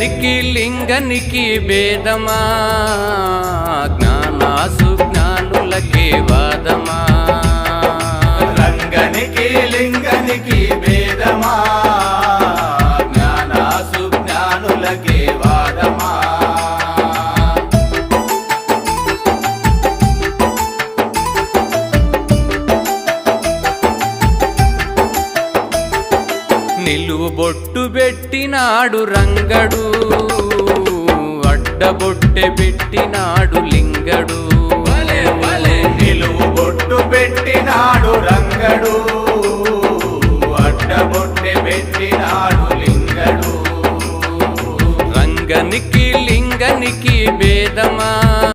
రంగనికి లింగనికి భేదమా జ్ఞానాసుజ్ఞానులకే వాదమా రంగనికి లింగనికి భేదమా జ్ఞానాసుజ్ఞానులకే వాదమా నిలువు బొట్టు పెట్టినాడు రంగడు అడ్డబొట్టె పెట్టినాడు